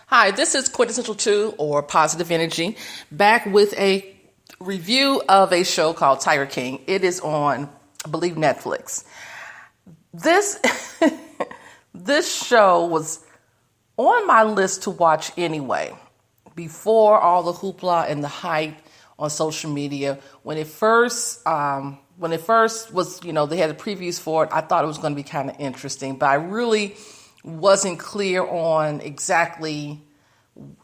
Hi, this is Quintessential 2 or Positive Energy, back with a review of a show called Tiger King. It is on, I believe, Netflix. This this show was on my list to watch anyway, before all the hoopla and the hype on social media. When it first was, they had the previews for it, I thought it was going to be kind of interesting, but I really wasn't clear on exactly.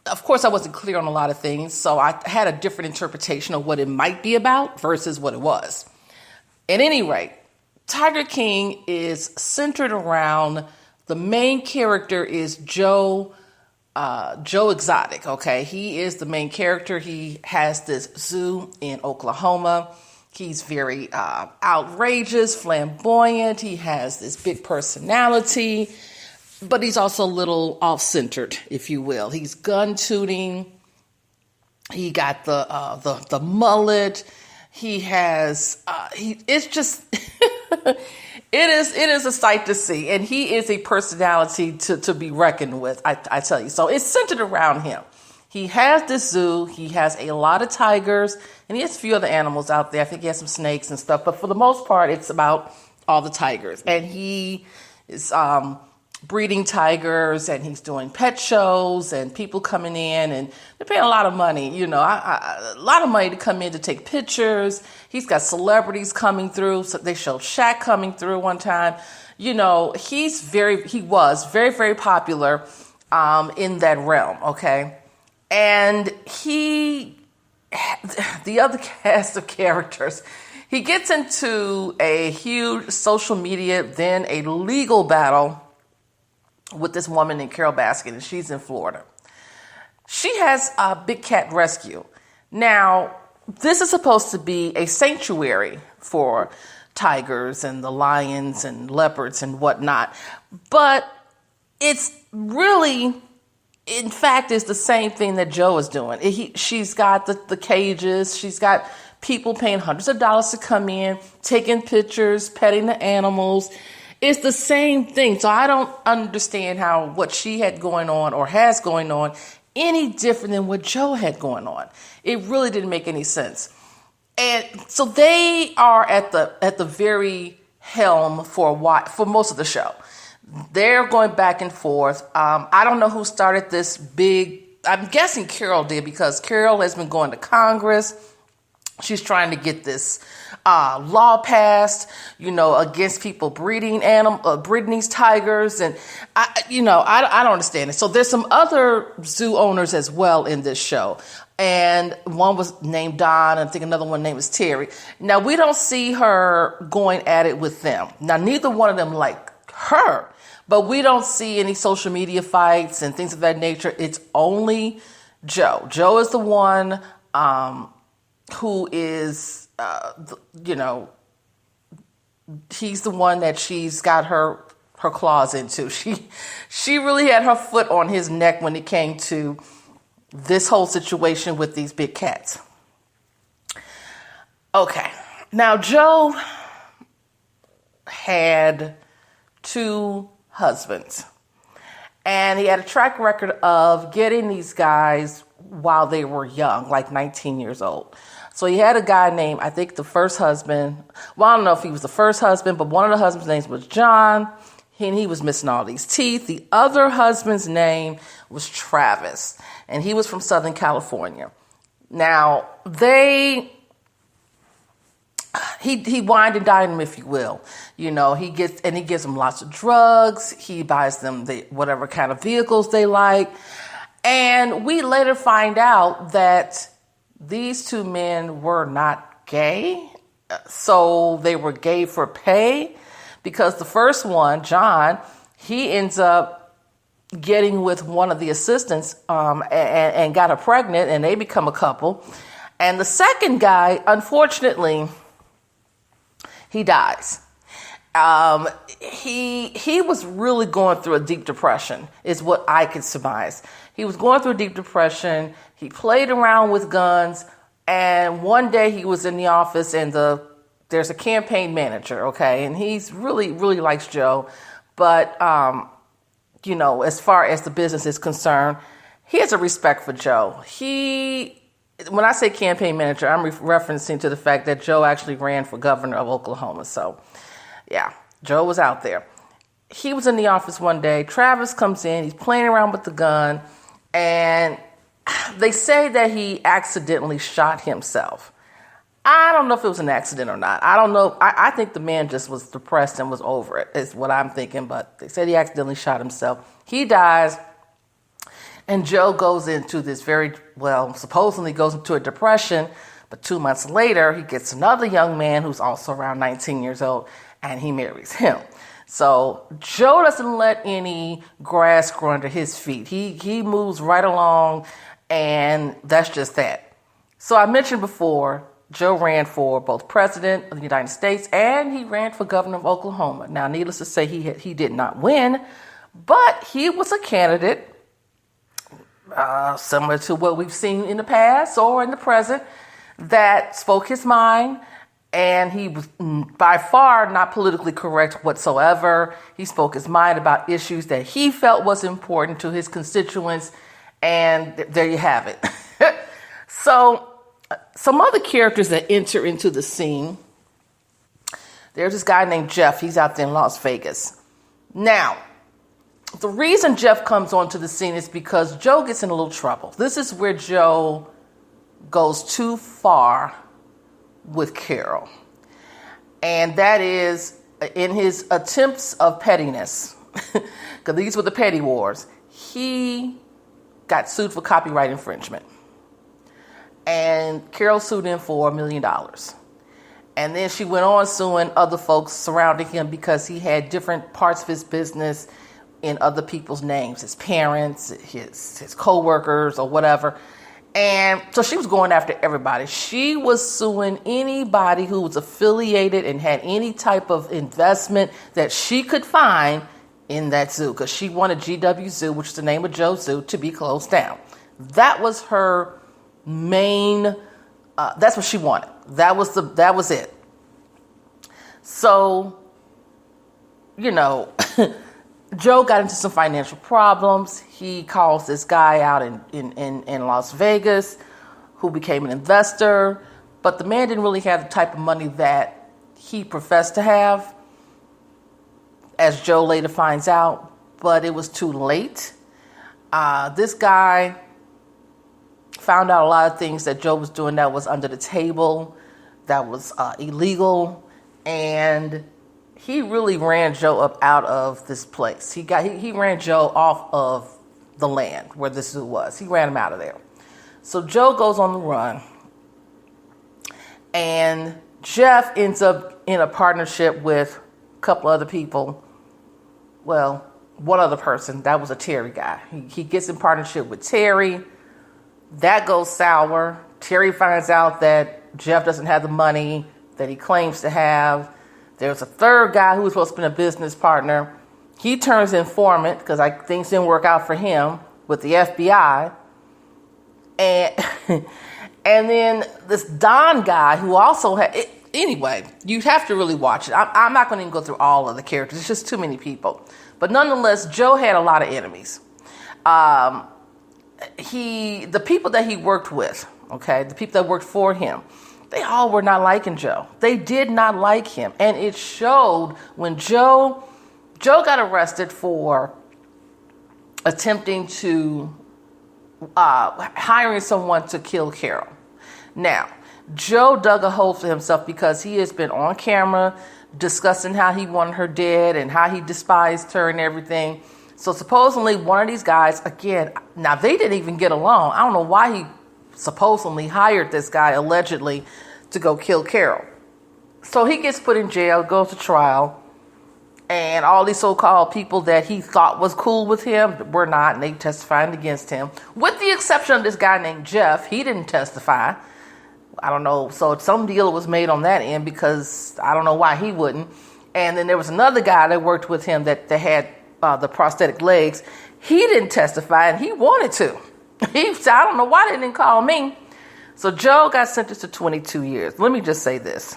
Of course, I wasn't clear on a lot of things, so I had a different interpretation of what it might be about versus what it was. At any rate, Tiger King is centered around the main character is Joe Exotic. Okay, he is the main character. He has this zoo in Oklahoma. He's very outrageous, flamboyant. He has this big personality. But he's also a little off-centered, if you will. He's gun-tooting. He got the mullet. He has it's just it is a sight to see, and he is a personality to be reckoned with. I tell you. So it's centered around him. He has this zoo. He has a lot of tigers, and he has a few other animals out there. I think he has some snakes and stuff. But for the most part, it's about all the tigers, and he is breeding tigers, and he's doing pet shows, and people coming in, and they're paying a lot of money, a lot of money to come in to take pictures. He's got celebrities coming through. So they showed Shaq coming through one time. He was very, very popular in that realm. Okay. And the other cast of characters, he gets into a huge social media, then a legal battle with this woman named Carol Baskin, and she's in Florida. She has a big cat rescue. Now, this is supposed to be a sanctuary for tigers and the lions and leopards and whatnot, but it's really, in fact, is the same thing that Joe is doing. She's got the cages. She's got people paying hundreds of dollars to come in, taking pictures, petting the animals. It's the same thing. So I don't understand how what she had going on or has going on any different than what Joe had going on. It really didn't make any sense. And so they are at the very helm for most of the show. They're going back and forth. I don't know who started this big. I'm guessing Carol did, because Carol has been going to Congress. She's trying to get this law passed, against people breeding these tigers, and I don't understand it. So there's some other zoo owners as well in this show, and one was named Don, and I think another one named was Terry. Now we don't see her going at it with them. Now neither one of them like her, but we don't see any social media fights and things of that nature. It's only Joe. Joe is the one who is, he's the one that she's got her claws into. She really had her foot on his neck when it came to this whole situation with these big cats. Okay. Now, Joe had 2 husbands, and he had a track record of getting these guys while they were young, like 19 years old. So he had a guy named, I think the first husband, I don't know if he was the first husband, but one of the husband's names was John, and he was missing all these teeth. The other husband's name was Travis, and he was from Southern California. Now, he wined and dined them, if you will. He gives them lots of drugs. He buys them whatever kind of vehicles they like. And we later find out that these 2 men were not gay. So they were gay for pay, because the first one, John, he ends up getting with one of the assistants and got her pregnant, and they become a couple. And the second guy, unfortunately, he dies. He was really going through a deep depression, is what I could surmise. He was going through a deep depression. He played around with guns, and one day he was in the office, and there's a campaign manager, okay, and he's really, really likes Joe, but as far as the business is concerned, he has a respect for Joe. When I say campaign manager, I'm referencing to the fact that Joe actually ran for governor of Oklahoma. So, yeah, Joe was out there. He was in the office one day. Travis comes in. He's playing around with the gun. And they say that he accidentally shot himself. I don't know if it was an accident or not. I don't know. I think the man just was depressed and was over it, is what I'm thinking. But they said he accidentally shot himself. He dies. And Joe goes into this supposedly goes into a depression. But 2 months later, he gets another young man who's also around 19 years old, and he marries him. So Joe doesn't let any grass grow under his feet. He moves right along, and that's just that. So I mentioned before, Joe ran for both president of the United States and he ran for governor of Oklahoma. Now, needless to say, he did not win, but he was a candidate similar to what we've seen in the past or in the present that spoke his mind. And he was by far not politically correct whatsoever. He spoke his mind about issues that he felt was important to his constituents. And there you have it. So some other characters that enter into the scene. There's this guy named Jeff. He's out there in Las Vegas. Now, the reason Jeff comes onto the scene is because Joe gets in a little trouble. This is where Joe goes too far with Carol. And that is in his attempts of pettiness, because these were the petty wars, he got sued for copyright infringement. And Carol sued him for $1 million. And then she went on suing other folks surrounding him because he had different parts of his business in other people's names, his parents, his co-workers or whatever. And so she was going after everybody. She was suing anybody who was affiliated and had any type of investment that she could find in that zoo, because she wanted GW Zoo, which is the name of Joe's Zoo, to be closed down. That was her main, that's what she wanted. That was it. So, Joe got into some financial problems. He calls this guy out in Las Vegas who became an investor, but the man didn't really have the type of money that he professed to have, as Joe later finds out, but it was too late. This guy found out a lot of things that Joe was doing that was under the table, that was illegal, and he really ran Joe up out of this place. He ran Joe off of the land where this zoo was. He ran him out of there. So Joe goes on the run, and Jeff ends up in a partnership with a couple other people. Well, one other person. That was a Terry guy. He gets in partnership with Terry. That goes sour. Terry finds out that Jeff doesn't have the money that he claims to have. There's a third guy who was supposed to be a business partner. He turns informant because things didn't work out for him with the FBI. And then this Don guy who also had... Anyway, you have to really watch it. I'm not going to even go through all of the characters. It's just too many people. But nonetheless, Joe had a lot of enemies. The people that he worked with, the people that worked for him, they all were not liking Joe. They did not like him. And it showed when Joe got arrested for attempting to hiring someone to kill Carol. Now, Joe dug a hole for himself because he has been on camera discussing how he wanted her dead and how he despised her and everything. So supposedly one of these guys, again, now they didn't even get along. I don't know why he supposedly hired this guy allegedly to go kill Carol. So he gets put in jail, goes to trial, and all these so-called people that he thought was cool with him were not, and they testified against him. With the exception of this guy named Jeff, he didn't testify. I don't know, so some deal was made on that end because I don't know why he wouldn't. And then there was another guy that worked with him that had the prosthetic legs. He didn't testify, and he wanted to. He said, I don't know why they didn't call me. So Joe got sentenced to 22 years. Let me just say this,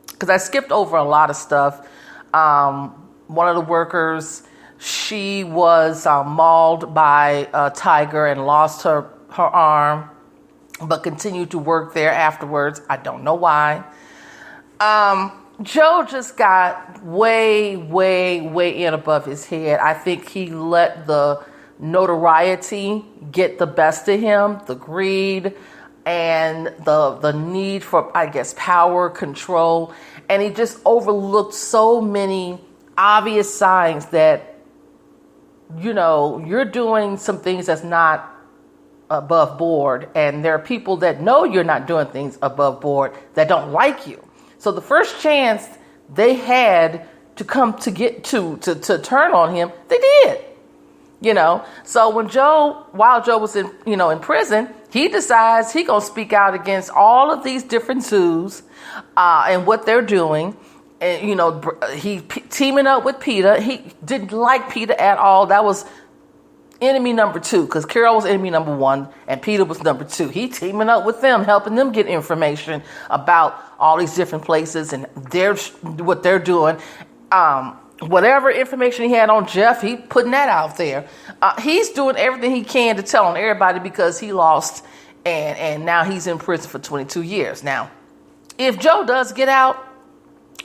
because I skipped over a lot of stuff. One of the workers She was mauled by a tiger and lost her arm, but continued to work there afterwards. I don't know why. Joe just got way in above his head. I think he let the notoriety get the best of him, the greed and the need for, I guess, power, control. And he just overlooked so many obvious signs that, you're doing some things that's not above board. And there are people that know you're not doing things above board that don't like you. So the first chance they had to come to get to turn on him, they did. So while Joe was in prison, he decides he gonna speak out against all of these different zoos and what they're doing. And, he teaming up with PETA. He didn't like PETA at all. That was enemy number 2, because Carol was enemy number 1 and PETA was number 2. He teaming up with them, helping them get information about all these different places and what they're doing. Whatever information he had on Jeff, he putting that out there. He's doing everything he can to tell on everybody because he lost and now he's in prison for 22 years. Now, if Joe does get out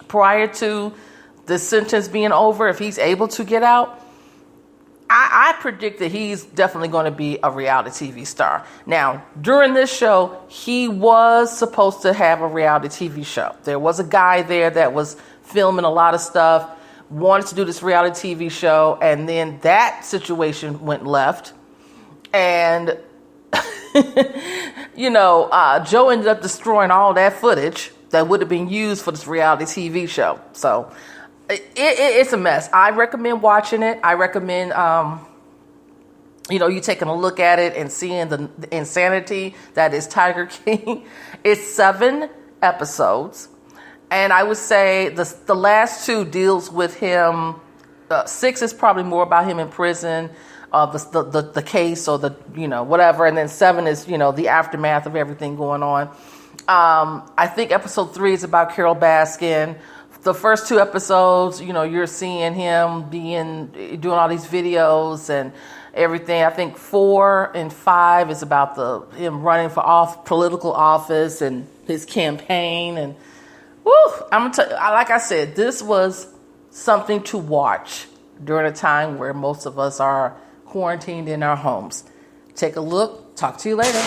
prior to the sentence being over, if he's able to get out, I predict that he's definitely going to be a reality TV star. Now, during this show, he was supposed to have a reality TV show. There was a guy there that was filming a lot of stuff, wanted to do this reality TV show, and then that situation went left. And, Joe ended up destroying all that footage that would have been used for this reality TV show. So it's a mess. I recommend watching it. I recommend, you taking a look at it and seeing the insanity that is Tiger King. It's 7 episodes. And I would say the last 2 deals with him. 6 is probably more about him in prison, the case or the, whatever. And then 7 is, the aftermath of everything going on. I think episode 3 is about Carol Baskin. The first 2 episodes, you're seeing him doing all these videos and everything. I think 4 and 5 is about him running for political office and his campaign. And I'm gonna tell you, like I said, this was something to watch during a time where most of us are quarantined in our homes. Take a look. Talk to you later.